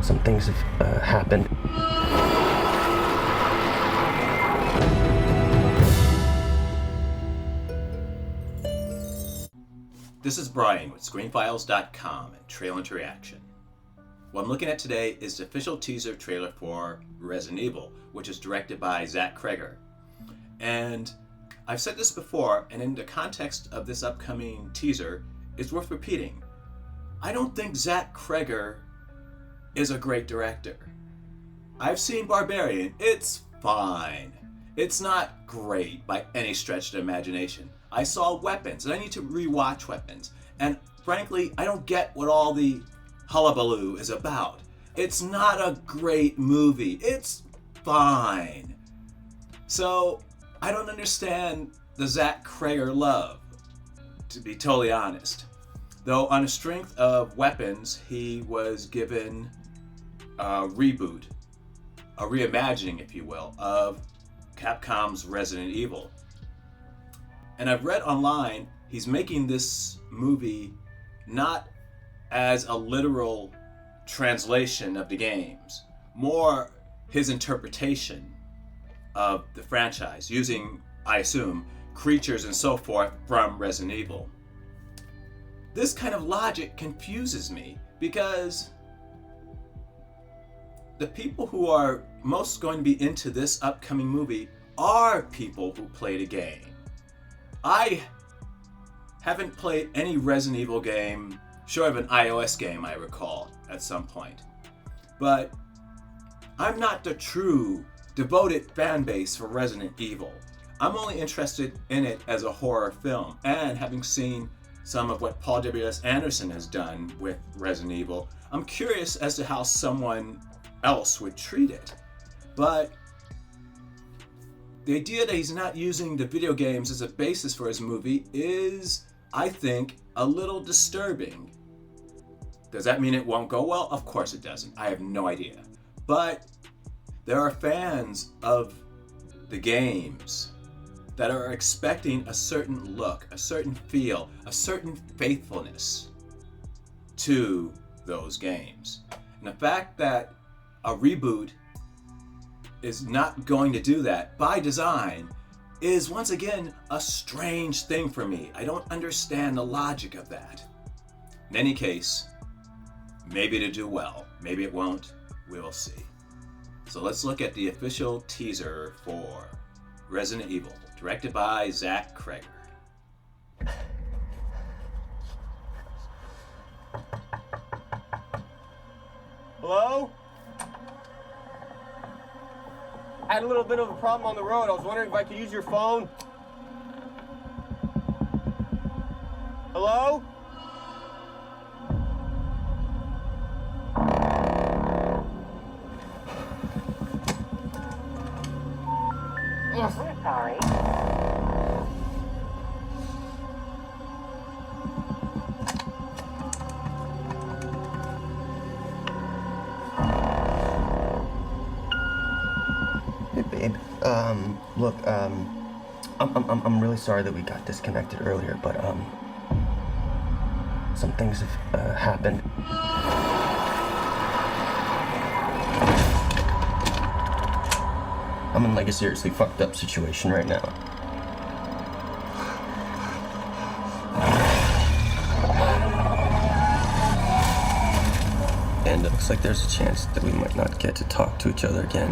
Some things have happened. This is Brian with ScreenFiles.com and Trail Interaction. What I'm looking at today is the official teaser trailer for Resident Evil, which is directed by Zach Cregger. And I've said this before, and in the context of this upcoming teaser, it's worth repeating. I don't think Zach Cregger is a great director. I've seen Barbarian. It's fine. It's not great by any stretch of the imagination. I saw Weapons, and I need to rewatch Weapons. And frankly, I don't get what all the hullabaloo is about. It's not a great movie. It's fine. So, I don't understand the Zach Cregger love, to be totally honest. Though on the strength of Weapons, he was given a reboot, a reimagining, if you will, of Capcom's Resident Evil. And I've read online, he's making this movie not as a literal translation of the games, more his interpretation of the franchise, using, I assume, creatures and so forth from Resident Evil. This kind of logic confuses me because the people who are most going to be into this upcoming movie are people who played a game. I haven't played any Resident Evil game, short of an iOS game I recall at some point. But I'm not the true devoted fan base for Resident Evil. I'm only interested in it as a horror film, and having seen some of what Paul W.S. Anderson has done with Resident Evil, I'm curious as to how someone else would treat it. But the idea that he's not using the video games as a basis for his movie is, I think, a little disturbing. Does that mean it won't go well? Of course it doesn't. I have no idea. But there are fans of the games that are expecting a certain look, a certain feel, a certain faithfulness to those games. And the fact that a reboot is not going to do that by design is once again a strange thing for me. I don't understand the logic of that. In any case, maybe it'll do well, maybe it won't, we'll see. So let's look at the official teaser for Resident Evil, directed by Zach Cregger. Hello? I had a little bit of a problem on the road. I was wondering if I could use your phone. Hello? Yes, we're sorry. Hey babe, look, I'm really sorry that we got disconnected earlier, but some things have happened. I'm in like a seriously fucked up situation right now. And it looks like there's a chance that we might not get to talk to each other again.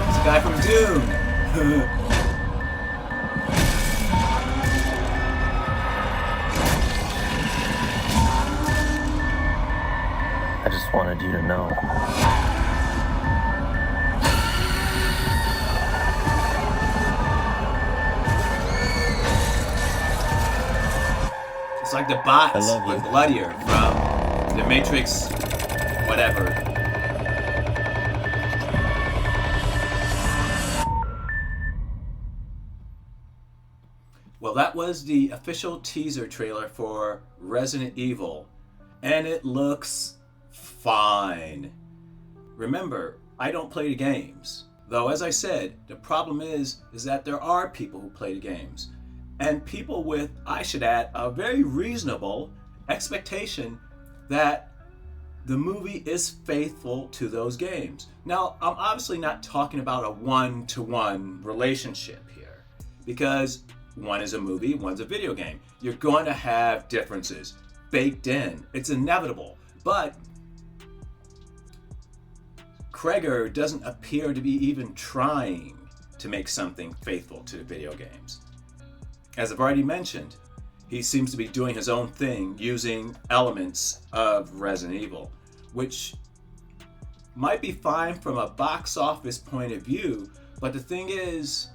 It's a guy from Dune! I just wanted you to know. It's like the bots I love with you. Bloodier from The Matrix, whatever. Well, that was the official teaser trailer for Resident Evil, and it looks fine. Remember, I don't play the games. Though, as I said, the problem is that there are people who play the games. And people with, I should add, a very reasonable expectation that the movie is faithful to those games. Now, I'm obviously not talking about a one-to-one relationship here, because one is a movie, one's a video game. You're going to have differences baked in. It's inevitable. But Cregger doesn't appear to be even trying to make something faithful to the video games. As I've already mentioned, he seems to be doing his own thing using elements of Resident Evil, which might be fine from a box office point of view, but the thing is,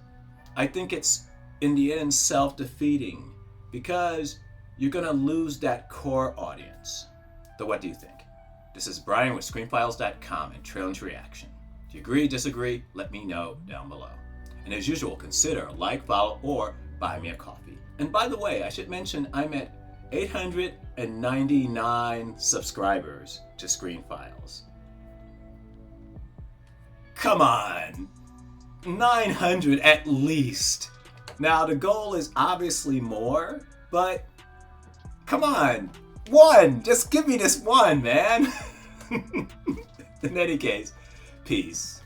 I think it's in the end self-defeating, because you're gonna lose that core audience. So what do you think? This is Brian with ScreenFiles.com and Trailer to Reaction. Do you agree, disagree? Let me know down below. And as usual, consider a like, follow, or buy me a coffee. And by the way, I should mention I'm at 899 subscribers to Screen Files. Come on! 900 at least! Now the goal is obviously more, but come on! One! Just give me this one, man! In any case, peace.